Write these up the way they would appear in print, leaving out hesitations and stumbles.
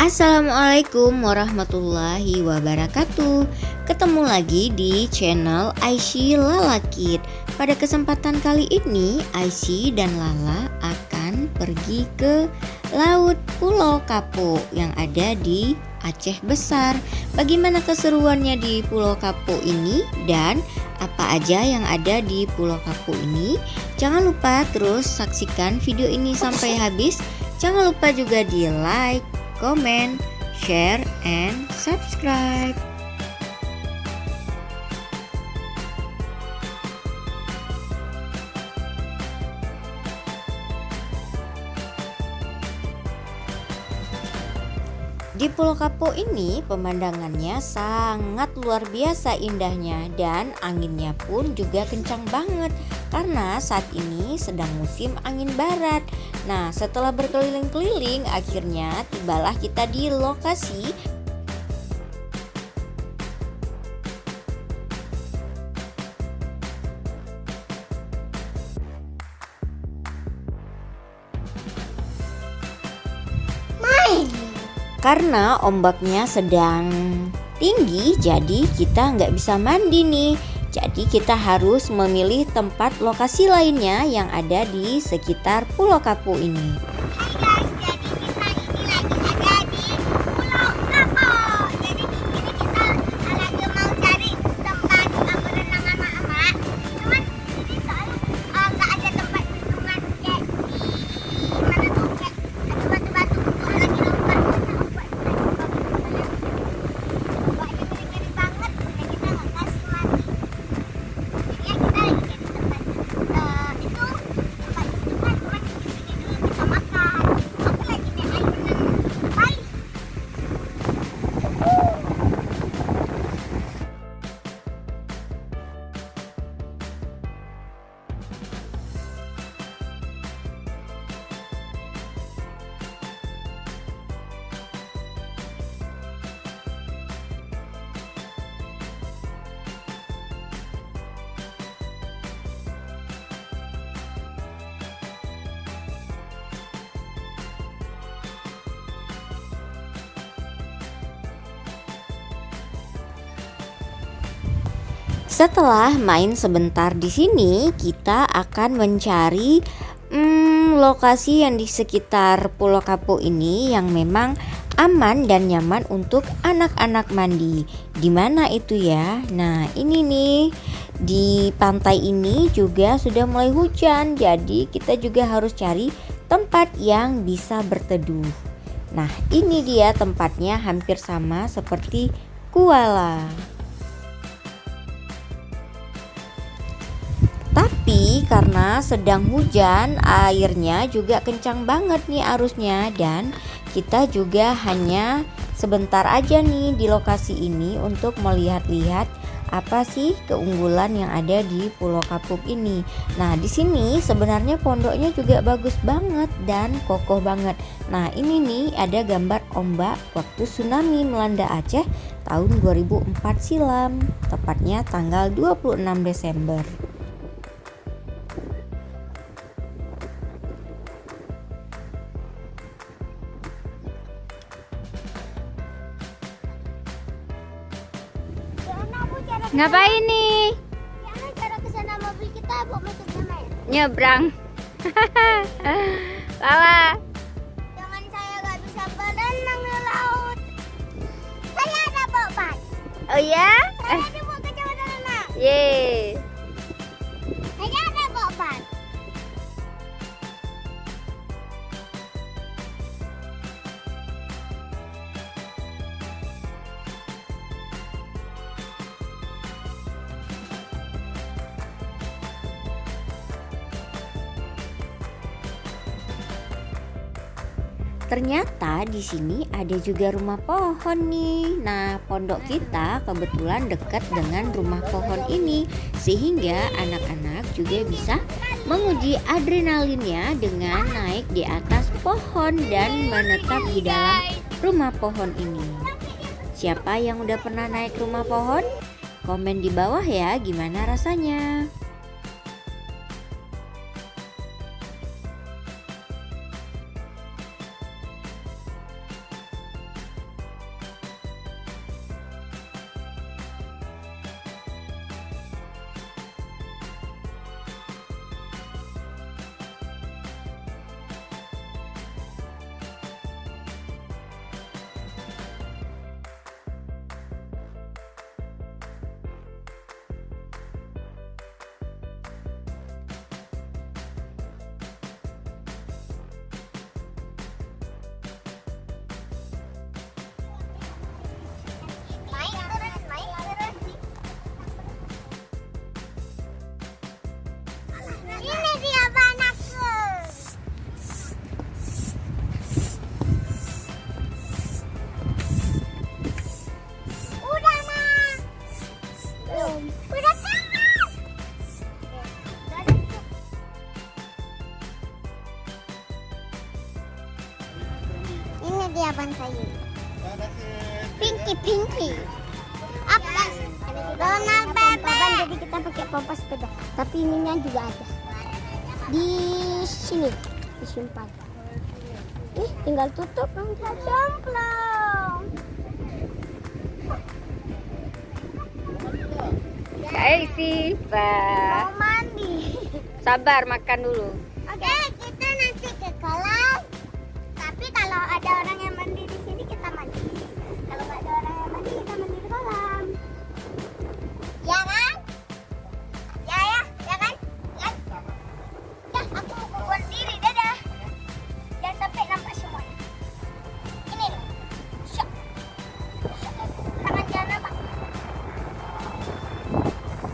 Assalamualaikum warahmatullahi wabarakatuh. Ketemu lagi di channel Aishi Lala Kid. Pada kesempatan kali ini Aishi dan Lala akan pergi ke laut Pulau Kapuk yang ada di Aceh Besar. Bagaimana keseruannya di Pulau Kapuk ini dan apa aja yang ada di Pulau Kapuk ini? Jangan lupa terus saksikan video ini sampai habis. Jangan lupa juga di like, comment, share, and subscribe. Di Pulau Kapuk ini pemandangannya sangat luar biasa indahnya dan anginnya pun juga kencang banget karena saat ini sedang musim angin barat. Nah, setelah berkeliling-keliling akhirnya tibalah kita di lokasi karena ombaknya sedang tinggi, jadi kita nggak bisa mandi nih. Jadi kita harus memilih tempat lokasi lainnya yang ada di sekitar Pulau Kapuk ini. Setelah main sebentar di sini, kita akan mencari lokasi yang di sekitar Pulau Kapuk ini yang memang aman dan nyaman untuk anak-anak mandi. Di mana itu ya? Nah, ini nih di pantai ini juga sudah mulai hujan, jadi kita juga harus cari tempat yang bisa berteduh. Nah, ini dia tempatnya hampir sama seperti Kuala. Tapi karena sedang hujan, airnya juga kencang banget nih arusnya dan kita juga hanya sebentar aja nih di lokasi ini untuk melihat-lihat apa sih keunggulan yang ada di Pulau Kapuk ini. Nah, di sini sebenarnya pondoknya juga bagus banget dan kokoh banget. Nah, ini nih ada gambar ombak waktu tsunami melanda Aceh tahun 2004 silam, tepatnya tanggal 26 Desember. Ngapain nih? Ya, cara kesana mobil kita buat masuknya naik. Nyebrang. Lala. Jangan saya gak bisa berenang di laut. Saya ada bobat. Oh ya? Saya dibawa ke Jawa Renang. Yeay. Saya ada bobat. Ternyata di sini ada juga rumah pohon nih. Nah, pondok kita kebetulan dekat dengan rumah pohon ini, sehingga anak-anak juga bisa menguji adrenalinnya dengan naik di atas pohon dan menetap di dalam rumah pohon ini. Siapa yang udah pernah naik rumah pohon? Komen di bawah ya, gimana rasanya? Pinky. Apa? Donald Bebek. Jadi kita pakai pompa sepeda. Tapi ininya juga ada. Di sini disimpan. Tinggal tutup cemplung. Aisyah, Mau mandi. sabar makan dulu. Oke, kita nanti ke kolam. Tapi kalau ada orang yang mandi di sini kita mandi. Kalau nggak ada orang yang mandi kita mandi di kolam. Ya kan? Ya kan? Ya. Ya, aku mau buat diri. Dadah. Jangan sampai nampak semuanya. Ini nih. Syok. Tangan jangan nampak.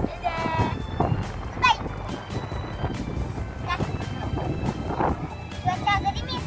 Dadah. Bye. Dah. Cuaca gerimis.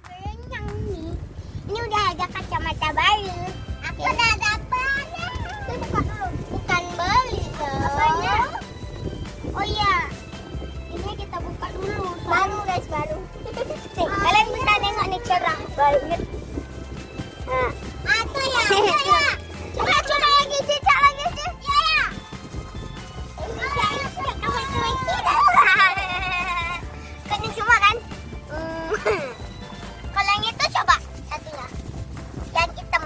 Berenang nih. Ini udah ada kacamata baru. Aku udah dapat. Bukan beli dong. Apanya? Oh iya. Ini kita buka dulu. Baru guys, baru. Nih, kalian bisa nengok nih cerah banget. Nah. Itu ya. Coba lagi, cicak lagi sih. Ya. Kan semua kan? Kalau yang itu coba satunya. Yang hitam.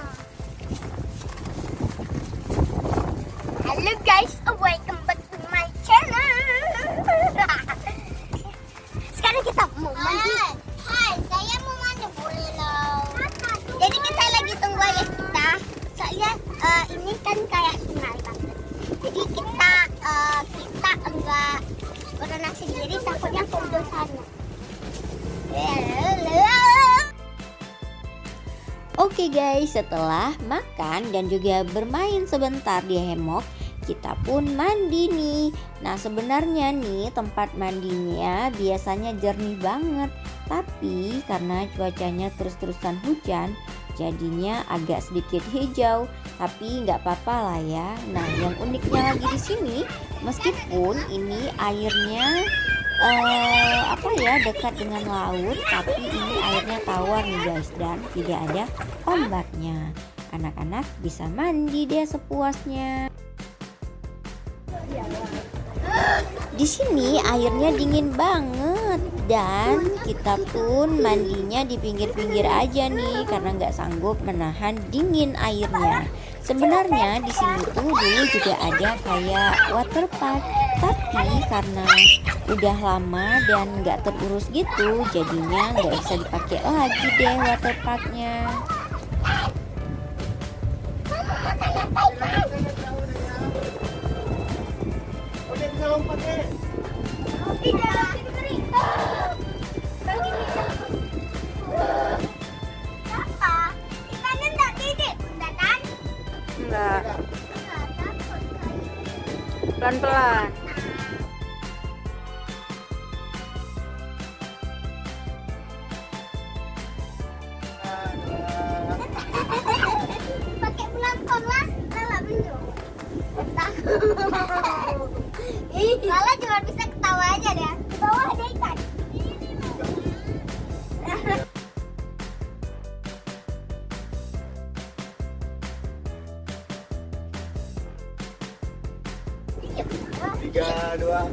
Halo guys, welcome back to my channel. Sekarang kita mau mandi. Hai, saya mau mandi boleh loh. Jadi kita lagi tunggu ayah kita. Soalnya ini kan kayak sungai banget. Jadi kita enggak berenang sendiri, takutnya kedosannya. Oke guys, setelah makan dan juga bermain sebentar di hammock, kita pun mandi nih. Nah sebenarnya nih tempat mandinya biasanya jernih banget, tapi karena cuacanya terus-terusan hujan, jadinya agak sedikit hijau. Tapi nggak apa-apa lah ya. Nah yang uniknya lagi di sini, meskipun ini airnya dekat dengan laut, tapi ini airnya tawar nih guys, dan tidak ada ombaknya. Anak-anak bisa mandi deh sepuasnya. Di sini airnya dingin banget dan kita pun mandinya di pinggir-pinggir aja nih karena nggak sanggup menahan dingin airnya. Sebenarnya di sini tuh dulu juga ada kayak waterpark, tapi karena udah lama dan nggak terurus gitu, jadinya nggak bisa dipakai lagi deh waterparknya. Enggak. Pelan-pelan. Pakai pelan-pelan, Lala benjol. Lala cuma bisa ketawa aja deh. Di bawah ada ikan. Tiga, dua.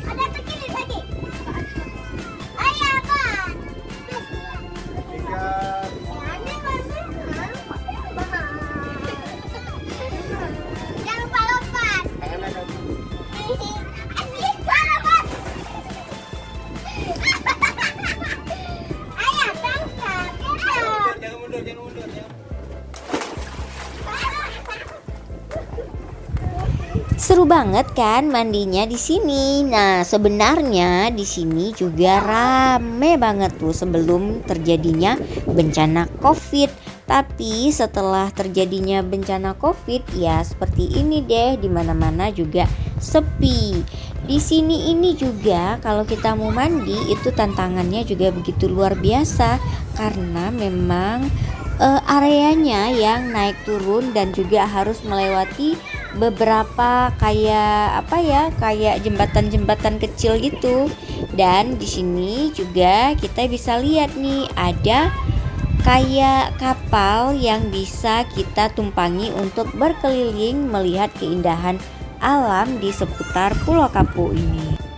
Ada terkilir lagi. Ayo, Bang. Tiga. Jangan lupa lompat. Tangan ada. Asik, lompat. Seru banget kan mandinya di sini. Nah, sebenarnya di sini juga rame banget tuh sebelum terjadinya bencana Covid. Tapi setelah terjadinya bencana Covid, ya seperti ini deh, di mana-mana juga sepi. Di sini ini juga kalau kita mau mandi itu tantangannya juga begitu luar biasa karena memang areanya yang naik turun dan juga harus melewati beberapa kayak jembatan-jembatan kecil gitu. Dan di sini juga kita bisa lihat nih ada kayak kapal yang bisa kita tumpangi untuk berkeliling melihat keindahan alam di seputar Pulau Kapu ini.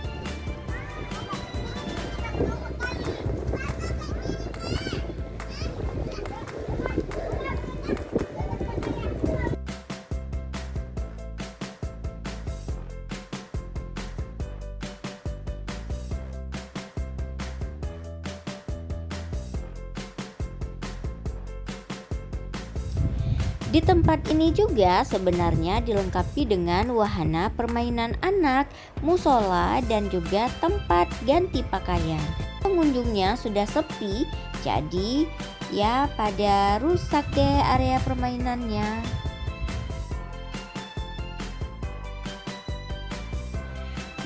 Di tempat ini juga sebenarnya dilengkapi dengan wahana permainan anak, musola, dan juga tempat ganti pakaian. Pengunjungnya sudah sepi, jadi ya pada rusak deh area permainannya.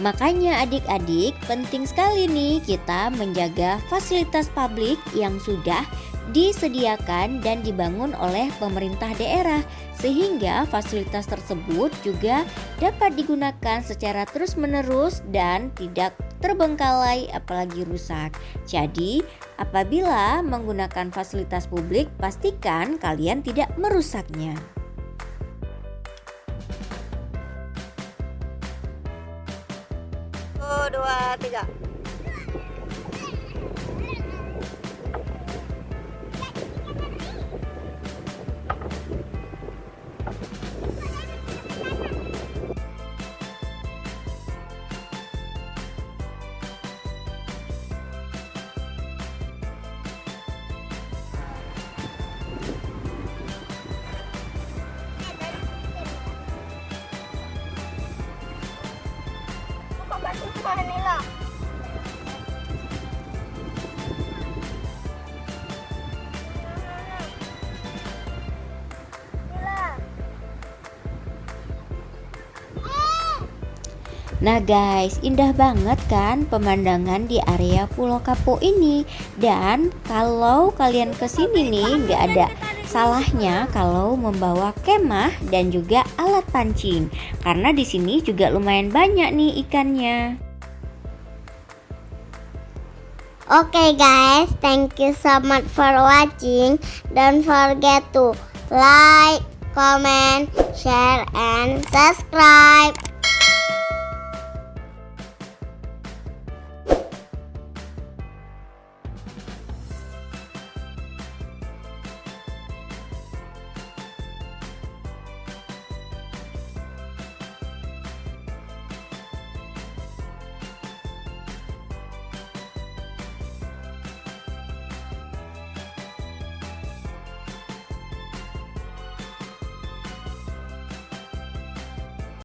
Makanya adik-adik penting sekali nih kita menjaga fasilitas publik yang sudah disediakan dan dibangun oleh pemerintah daerah sehingga fasilitas tersebut juga dapat digunakan secara terus-menerus dan tidak terbengkalai apalagi rusak. Jadi, apabila menggunakan fasilitas publik, pastikan kalian tidak merusaknya. 1, 2, 3. Nila. Nah guys, indah banget kan pemandangan di area Pulau Kapo ini. Dan kalau kalian kesini nih gak ada salahnya kalau membawa kemah dan juga alat pancing, karena di sini juga lumayan banyak nih ikannya. Okay guys, thank you so much for watching. Don't forget to like, comment, share, and subscribe.